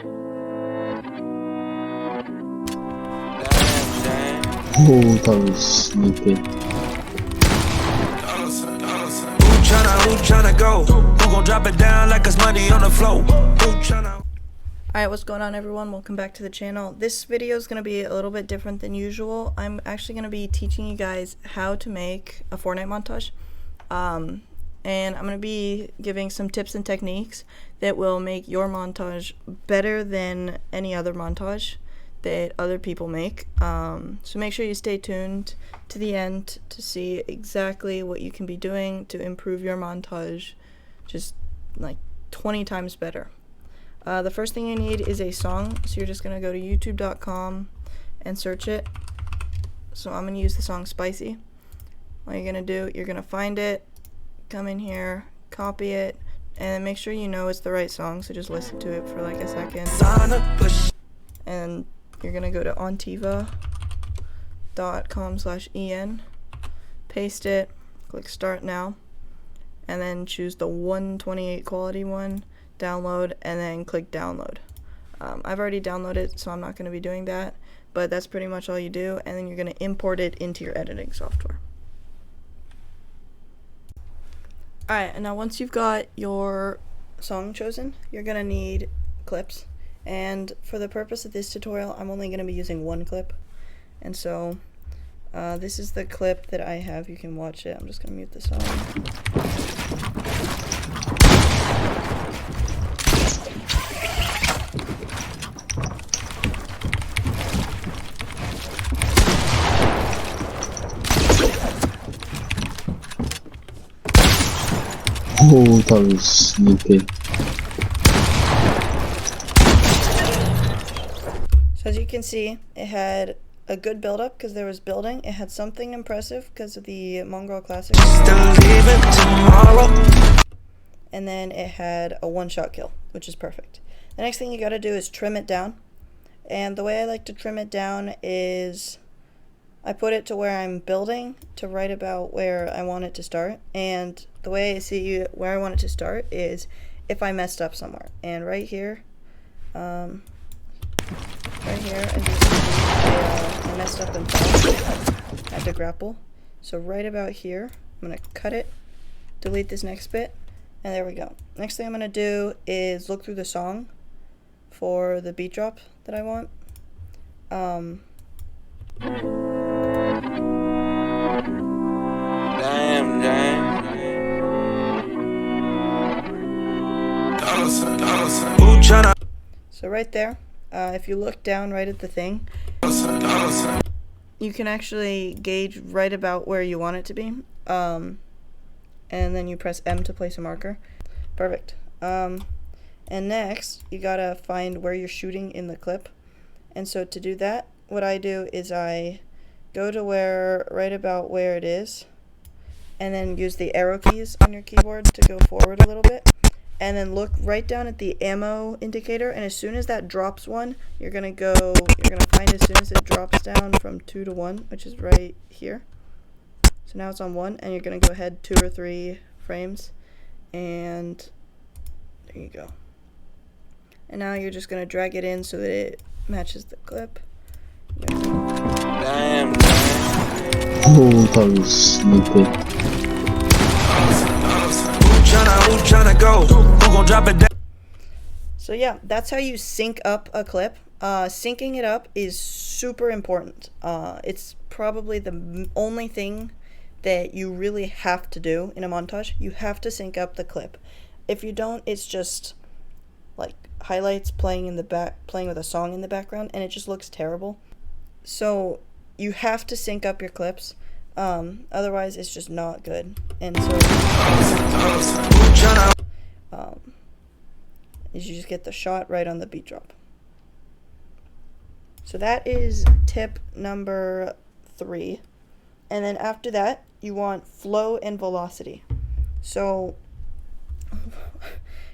Oh, that was sneaky. Who tryna go? Who gon' drop it down like it's money on the floor? Alright, what's going on, everyone? Welcome back to the channel. This video is going to be a little bit different than usual. I'm actually going to be teaching you guys how to make a Fortnite montage. And I'm going to be giving some tips and techniques that will make your montage better than any other montage that other people make. So make sure you stay tuned to the end to see exactly what you can be doing to improve your montage just like 20 times better. The first thing you need is a song, so you're just going to go to youtube.com and search it. So I'm going to use the song Spicy. What you're going to do, you're going to find it, come in here, copy it, and make sure you know it's the right song, so just listen to it for like a second. And you're going to go to ontiva.com/en, paste it, click start now, and then choose the 128 quality one, download, and then click download. I've already downloaded, so I'm not going to be doing that, but that's pretty much all you do, and then you're going to import it into your editing software. Alright, and now once you've got your song chosen, you're going to need clips, and for the purpose of this tutorial, I'm only going to be using one clip, and so this is the clip that I have. You can watch it. I'm just going to mute the song. Oh, that was sneaky. So as you can see, it had a good build-up because there was building. It had something impressive because of the Mongrel Classic. And then it had a one-shot kill, which is perfect. The next thing you gotta do is trim it down. And the way I like to trim it down is I put it to where I'm building to right about where I want it to start. And the way I see where I want it to start is if I messed up somewhere. And right here, as you can see, I messed up and fell. I had to grapple. So right about here, I'm going to cut it, delete this next bit, and there we go. Next thing I'm going to do is look through the song for the beat drop that I want. So right there, if you look down right at the thing, you can actually gauge right about where you want it to be, and then you press M to place a marker. Perfect. And next, you gotta find where you're shooting in the clip, and so to do that, what I do is I go to right about where it is, and then use the arrow keys on your keyboard to go forward a little bit, and then look right down at the ammo indicator, and as soon as that drops one, you're gonna find as soon as it drops down from 2 to 1, which is right here. So now it's on 1, and you're gonna go ahead 2 or 3 frames, and there you go. And now you're just gonna drag it in so that it matches the clip. Oh, that was sneaky. So yeah, that's how you sync up a clip. Syncing it up is super important. It's probably the only thing that you really have to do in a montage. You have to sync up the clip. If you don't, it's just like highlights playing with a song in the background, and it just looks terrible. So you have to sync up your clips. Otherwise it's just not good. And so is you just get the shot right on the beat drop. So that is tip number 3. And then after that, you want flow and velocity. So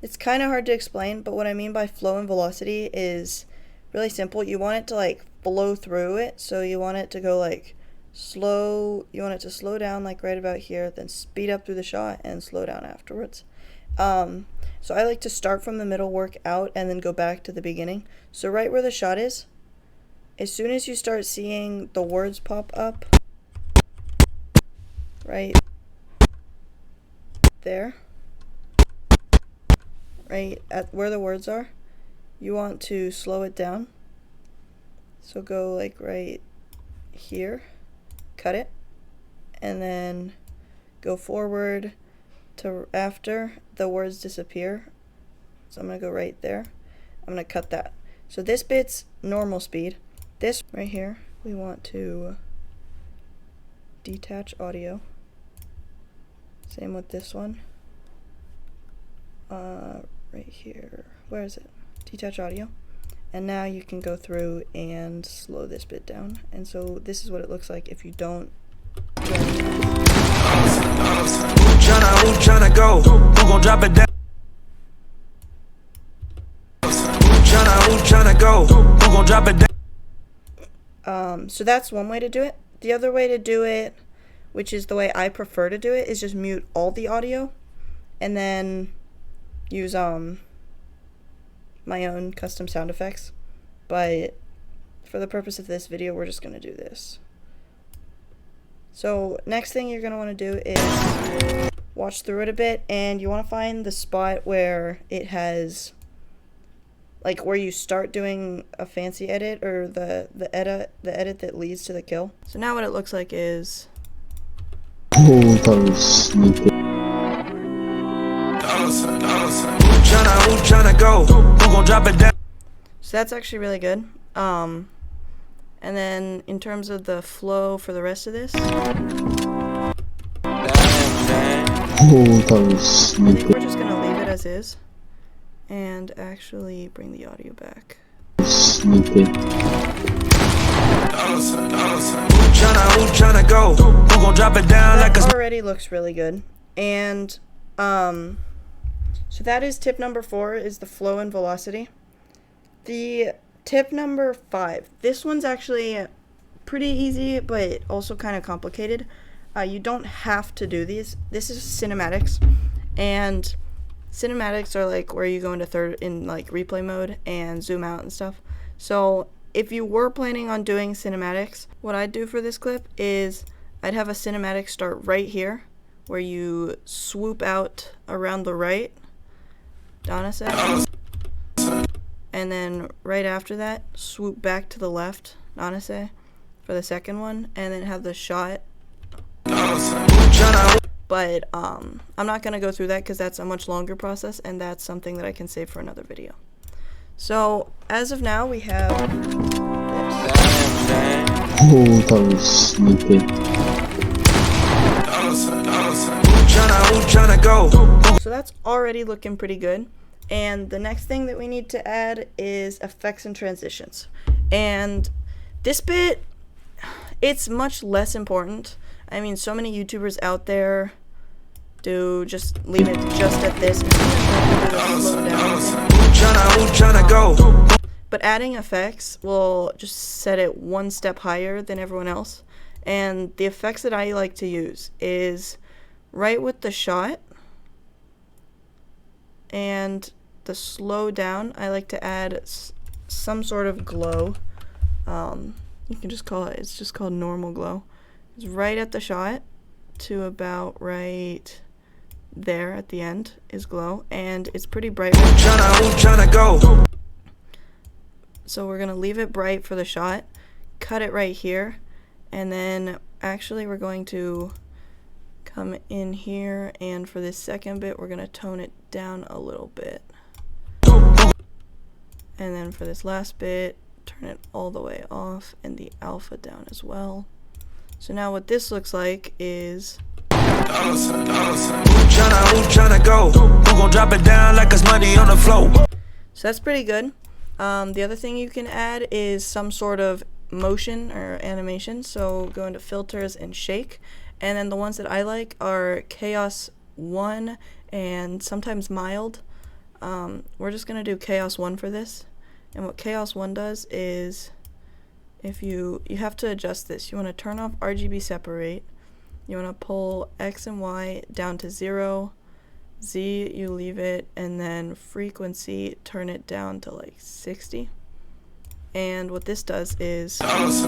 it's kind of hard to explain, but what I mean by flow and velocity is really simple. You want it to like flow through it, so you want it to go like slow, you want it to slow down like right about here, then speed up through the shot and slow down afterwards. So I like to start from the middle, work out, and then go back to the beginning. So right where the shot is, as soon as you start seeing the words pop up, right there, right at where the words are, you want to slow it down. So go like right here, cut it, and then go forward to after the words disappear. So I'm going to go right there. I'm going to cut that. So this bit's normal speed. This right here, we want to detach audio. Same with this one. Right here. Where is it? Detach audio. And now you can go through and slow this bit down. And so this is what it looks like if you don't. Who tryna go? Who gon' drop it down? Who tryna go? Who gon' drop it down? So that's one way to do it. The other way to do it, which is the way I prefer to do it, is just mute all the audio and then use my own custom sound effects. But for the purpose of this video, we're just going to do this. So next thing you're going to want to do is watch through it a bit, and you want to find the spot where it has, like, where you start doing a fancy edit, or the edit that leads to the kill. So now what it looks like is Montage snippet. Who tryna go? Who gon' drop it down? So that's actually really good. And then in terms of the flow for the rest of this, Montage I think snippet. we're just gonna leave it as is and actually bring the audio back. Snippet. Who tryna go? Who gon' drop it down like a That already looks really good. And so that is tip number 4, is the flow and velocity. The tip number 5, this one's actually pretty easy but also kind of complicated. You don't have to do these. This is cinematics, and cinematics are like where you go into replay mode and zoom out and stuff. So if you were planning on doing cinematics, what I'd do for this clip is I'd have a cinematic start right here where you swoop out around the right, Donna said, and then right after that swoop back to the left, Donna say, for the second one, and then have the shot. But I'm not going to go through that because that's a much longer process, and that's something that I can save for another video. So as of now, we have this. Montage snippet. Who tryna go? So that's already looking pretty good. And the next thing that we need to add is effects and transitions. And this bit, it's much less important. I mean, so many YouTubers out there do just leave it just at this. Slow down. Who tryna go? But adding effects will just set it one step higher than everyone else. And the effects that I like to use is right with the shot and the slow down. I like to add some sort of glow. You can just call it, it's just called normal glow. It's right at the shot to about right there at the end is glow, and it's pretty bright. Who tryna go? So we're gonna leave it bright for the shot, cut it right here, and then actually we're going to come in here, and for this second bit we're gonna tone it down a little bit, and then for this last bit turn it all the way off and the alpha down as well. So now what this looks like is Who tryna go? Who gon' drop it down like it's money on the floor? So that's pretty good. The other thing you can add is some sort of motion or animation. So go into filters and shake. And then the ones that I like are Chaos 1 and sometimes mild. We're just going to do Chaos 1 for this. And what Chaos 1 does is, if you have to adjust this. You want to turn off RGB separate. You want to pull X and Y down to 0. Z, you leave it, and then frequency, turn it down to like 60. And what this does is just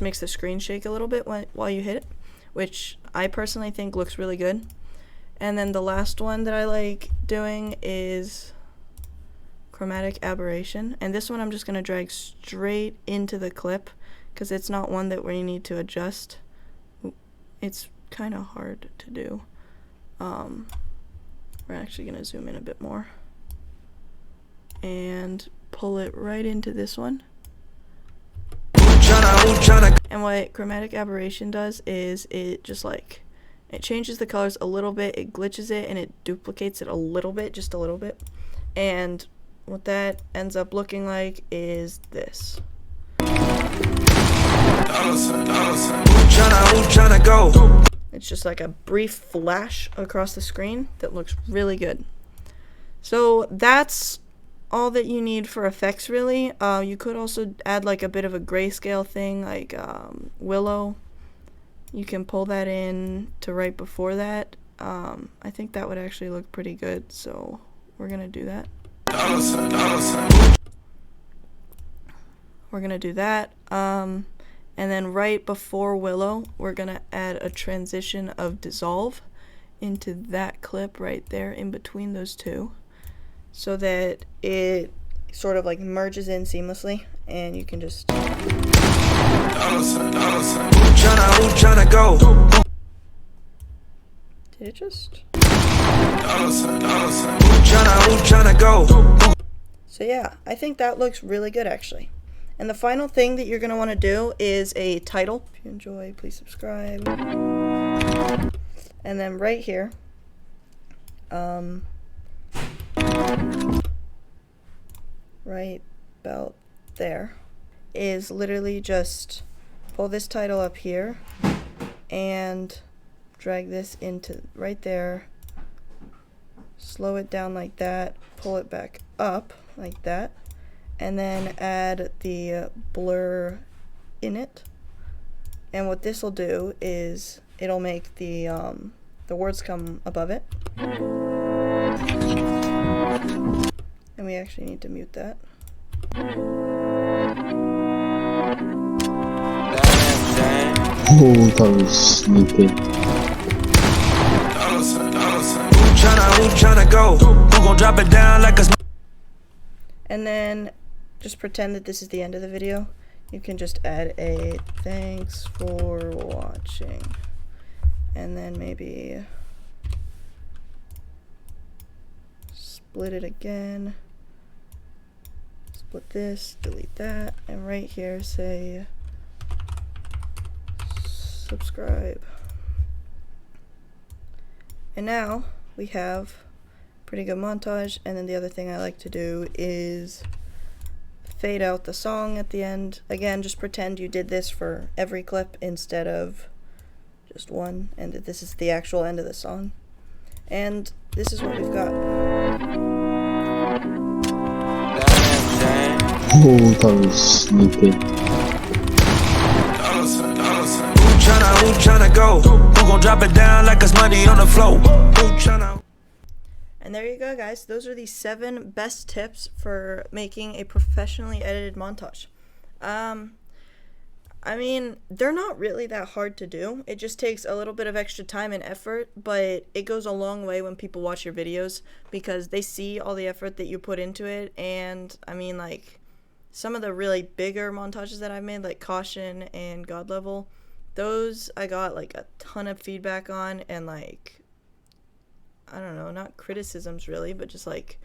makes the screen shake a little bit while you hit it, which I personally think looks really good. And then the last one that I like doing is chromatic aberration, and this one I'm just going to drag straight into the clip because it's not one that we need to adjust. It's kind of hard to do. We're actually going to zoom in a bit more and pull it right into this one. And what chromatic aberration does is it just like, it changes the colors a little bit, it glitches it, and it duplicates it a little bit, just a little bit. And what that ends up looking like is this. It's just like a brief flash across the screen that looks really good. So that's all that you need for effects, really. You could also add like a bit of a grayscale thing, like Willow. You can pull that in to right before that. I think that would actually look pretty good, so we're gonna do that. We're gonna do that. And then right before Willow, we're gonna add a transition of dissolve into that clip right there in between those two, so that it sort of like merges in seamlessly, and you can just did it just so yeah, I think that looks really good actually. And the final thing that you're going to want to do is a title. If you enjoy, please subscribe. And then right here, right about there, is literally just pull this title up here and drag this into right there, slow it down like that, pull it back up like that, and then add the blur in it. And what this will do is it'll make the words come above it. And we actually need to mute that. Oh, that was sneaky. And then just pretend that this is the end of the video. You can just add a thanks for watching, and then maybe split it again, split this, delete that, and right here say subscribe. And now we have pretty good montage. And then the other thing I like to do is fade out the song at the end. Again, just pretend you did this for every clip instead of just one, and that this is the actual end of the song. And this is what we've got. Oh, that was sneaky. Who tryna go? Who gon' drop it down like it's money on the floor? And there you go, guys. Those are the 7 best tips for making a professionally edited montage. I mean, they're not really that hard to do. It just takes a little bit of extra time and effort, but it goes a long way when people watch your videos because they see all the effort that you put into it. And I mean, like, some of the really bigger montages that I've made, like Caution and God Level, those I got like a ton of feedback on, and like, I don't know, not criticisms really, but just like,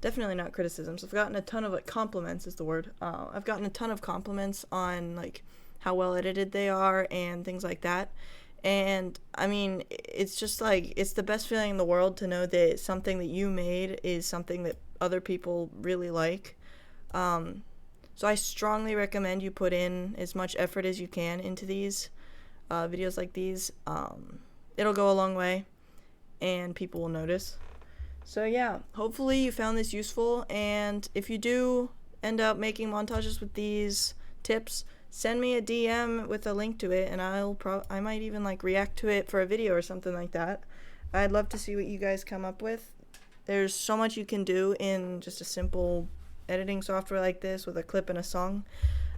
definitely not criticisms. I've gotten a ton of like compliments is the word. I've gotten a ton of compliments on like how well edited they are and things like that. And I mean, it's just like, it's the best feeling in the world to know that something that you made is something that other people really like. So I strongly recommend you put in as much effort as you can into these videos like these. It'll go a long way and people will notice. So yeah, hopefully you found this useful, and if you do end up making montages with these tips, send me a DM with a link to it, and I might even like react to it for a video or something like that. I'd love to see what you guys come up with. There's so much you can do in just a simple editing software like this with a clip and a song.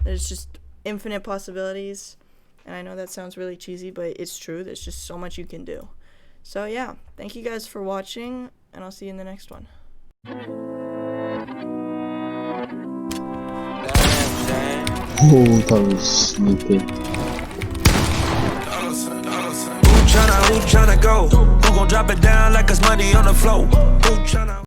There's just infinite possibilities. And I know that sounds really cheesy, but it's true. There's just so much you can do. So yeah, thank you guys for watching, and I'll see you in the next one. Oh, that was sneaky. Who tryna go? Who gon' drop it down like it's money on the floor? Who tryna